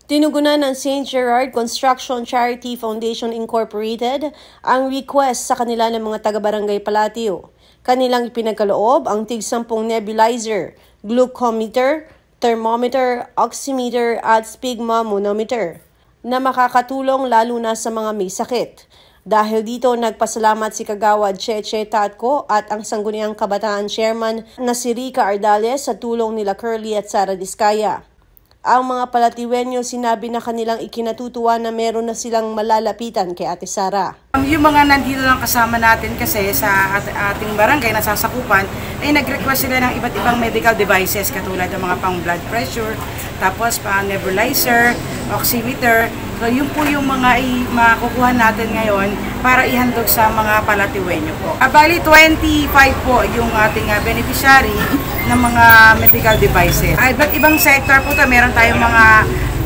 Tinugunan ng St. Gerard Construction Charity Foundation Incorporated ang request sa kanila ng mga taga-barangay Palatio. Kanilang ipinagkaloob ang tig-10 nebulizer, glucometer, thermometer, oximeter at sphygmomanometer na makakatulong lalo na sa mga may sakit. Dahil dito, nagpasalamat si Kagawad Cheche Tatko at ang Sangguniang Kabataan Chairman na si Rica Ardales sa tulong nila Curly at Sara Diskaya. Ang mga Palatiwenyo sinabi na kanilang ikinatutuwa na meron na silang malalapitan kay Ate Sara. Yung mga nandito lang kasama natin kasi sa ating barangay na sasakupan ay nag-request sila ng iba't ibang medical devices katulad ng mga pang blood pressure, tapos pang nebulizer, oximeter. So yun po yung mga makukuha natin ngayon para ihandog sa mga Palatiwenyo po. Bali 25 po yung ating beneficiary ng mga medical devices. Iba't ibang sector po ito. Meron tayong mga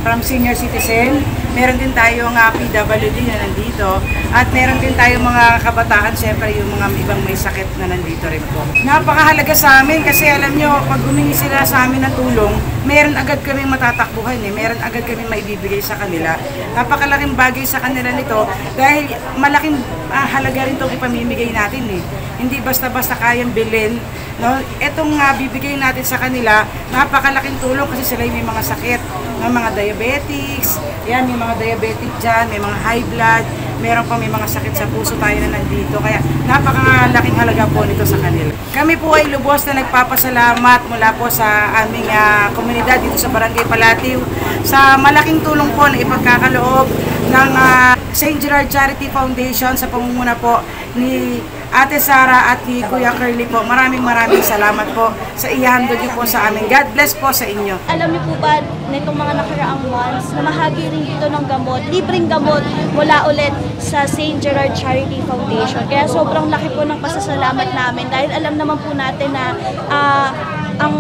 from senior citizen, meron din tayong PWD na nandito, at meron din tayong mga kabataan, siyempre yung mga ibang may sakit na nandito rin po. Napakahalaga sa amin kasi alam nyo, pag humingi sila sa amin ng tulong, meron agad kami matatakbuhan, meron agad kami maibibigay sa kanila. Napakalaking bagay sa kanila nito dahil malaking halaga rin itong ipamimigay natin Hindi basta-basta kayang bilhin. No? Itong bibigay natin sa kanila, napakalaking tulong kasi sila may mga sakit, may mga diabetics, yan, may mga diabetic dyan, may mga high blood, meron pa may mga sakit sa puso tayo na nandito. Kaya napakalaking halaga po nito sa kanila. Kami po ay lubos na nagpapasalamat mula po sa aming komunidad dito sa Barangay Palatio sa malaking tulong po na ipagkakaloob ng St. Gerard Charity Foundation sa pamumuna po ni Ate Sara at ni Kuya Curly po. Maraming salamat po sa ihandog niyo po sa amin. God bless po sa inyo. Alam niyo po ba nitong mga nakaraang months na mahagi rin dito ng gamot, libreng gamot mula ulit sa St. Gerard Charity Foundation. Kaya sobrang laki po ng pasasalamat namin dahil alam naman po natin na ang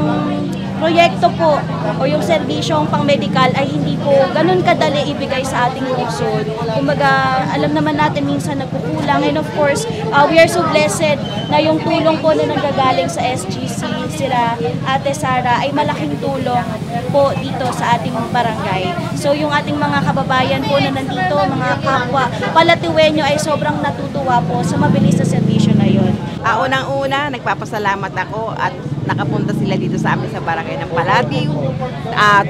proyekto po o yung serbisyong pang-medical ay hindi po ganun kadali ibigay sa ating lungsod. Kumbaga, alam naman natin minsan nagkukulang, and of course, we are so blessed na yung tulong po na nanggagaling sa SGC, sila Ate Sara, ay malaking tulong po dito sa ating barangay. So yung ating mga kababayan po na nandito, mga kapwa Palatiwenyo ay sobrang natutuwa po sa mabilis na serbisyo na yun. Unang-una, nagpapasalamat ako at nakapunta sila dito sa amin sa barangay ng Palatio.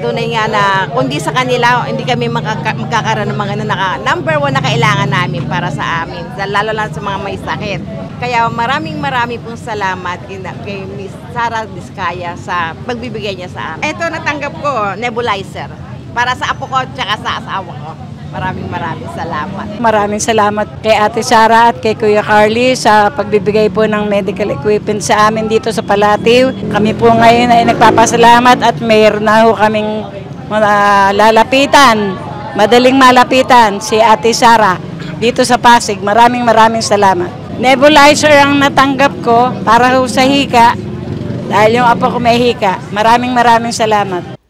Tunay nga na kundi sa kanila, hindi kami magkakaroon ng mga number 1 na kailangan namin para sa amin, lalo lang sa mga may sakit. Kaya maraming pong salamat kay Miss Sara Diskaya sa pagbibigay niya sa amin. Ito natanggap ko, nebulizer, para sa apo ko at saka sa asawa ko. Maraming salamat. Maraming salamat kay Ate Sara at kay Kuya Carly sa pagbibigay po ng medical equipment sa amin dito sa Palatio. Kami po ngayon ay nagpapasalamat at mayroon na ho kaming lalapitan, madaling malapitan si Ate Sara dito sa Pasig. Maraming salamat. Nebulizer ang natanggap ko para ho sa hika dahil yung apo ko may hika. Maraming salamat.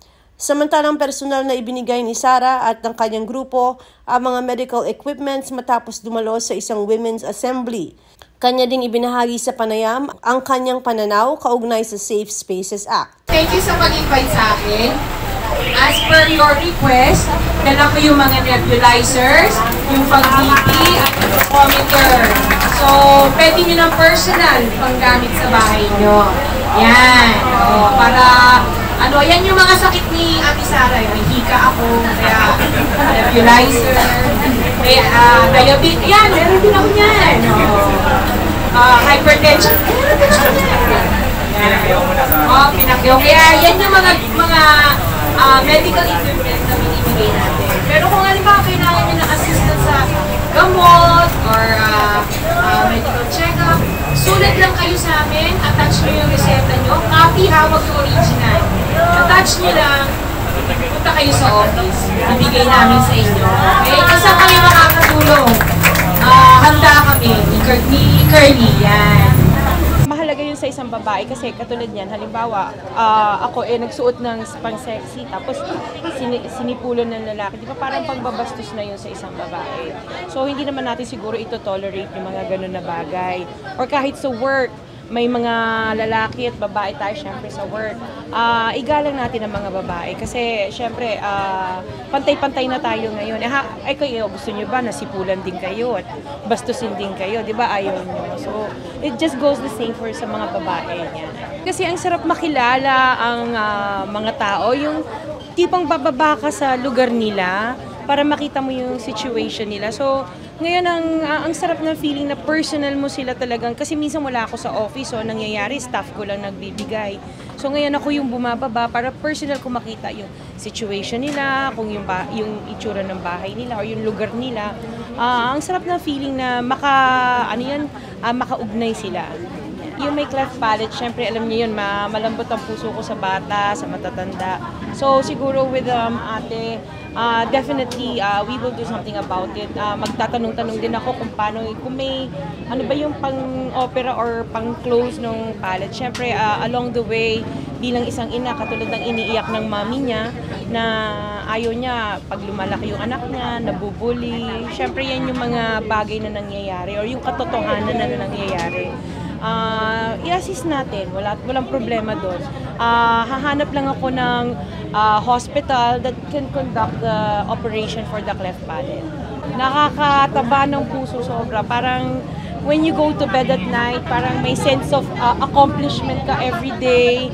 Samantalang personal na ibinigay ni Sara at ng kanyang grupo ang mga medical equipments matapos dumalo sa isang women's assembly. Kanya ding ibinahagi sa panayam ang kanyang pananaw kaugnay sa Safe Spaces Act. Thank you sa pag-invite sa akin. As per your request, dala ko yung mga nebulizers, yung pag-BP at yung glucometer. So, pwede nyo ng personal panggamit sa bahay nyo. Yan. Para yan yung mga sakit ni Ate Sara. May hika ako, kaya nebulizer, diabetes, yan, meron din ako yan. Hypertension, meron din ako yan. Pinakyaw. Kaya yan yung mga medical equipment na binibigay natin. Pero kung halimbawa kailangan nyo ng assistance sa gamot or medical check-up, sulat lang kayo sa amin, attach nyo yung reseta nyo, copy, hawag yung original. Attach nyo lang, punta kayo sa office, ibigay namin sa inyo. Okay? Kasi kami makakatulong. Handa kami ni Curly, yan. Mahalaga yun sa isang babae kasi katulad niyan, halimbawa, ako nagsuot ng pang-sexy tapos sinipulon ng lalaki. Di ba parang pagbabastos na yun sa isang babae. So hindi naman natin siguro ito tolerate yung mga ganun na bagay. Or kahit sa work, may mga lalaki at babae tayo syempre sa work. Igalang natin ang mga babae kasi syempre pantay-pantay na tayo ngayon. Kayo, gusto nyo ba nasipulan din kayo at bastusin din kayo, di ba? Ayaw nyo. So, it just goes the same for sa mga babae niya. Kasi ang sarap makilala ang mga tao, yung tipong bababa ka sa lugar nila para makita mo yung situation nila. So, ngayon ang sarap ng feeling na personal mo sila talagang, kasi minsan wala ako sa office, so nangyayari, staff ko lang nagbibigay. So ngayon ako yung bumababa para personal ko makita yung situation nila, kung yung itsura ng bahay nila or yung lugar nila. Ang sarap ng feeling na makaugnay sila. Yung may cleft palate, syempre alam niyo yun, malambot ang puso ko sa bata, sa matatanda. So siguro with ate, definitely we will do something about it. Magtatanong-tanong din ako kung paano, kung may ano ba yung pang-opera or pang-close ng palate. Syempre along the way, bilang isang ina, katulad ng iniiyak ng mami niya na ayaw niya pag lumalaki yung anak niya, nabubuli. Syempre yan yung mga bagay na nangyayari or yung katotohanan na nangyayari. I-assist natin, walang problema doon. Hahanap lang ako ng hospital that can conduct the operation for the cleft palate. Nakakataba ng puso sobra. Parang when you go to bed at night, parang may sense of accomplishment ka every day.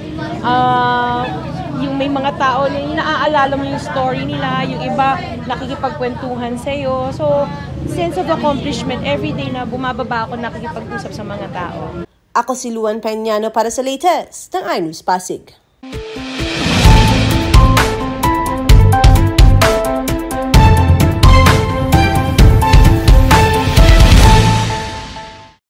Yung may mga tao na naaalala mo yung story nila, yung iba nakikipagkwentuhan sa'yo. So, sense of accomplishment every day na bumababa ako nakikipag-usap sa mga tao. Ako si Luan Peñano para sa latest ng iNews Pasig.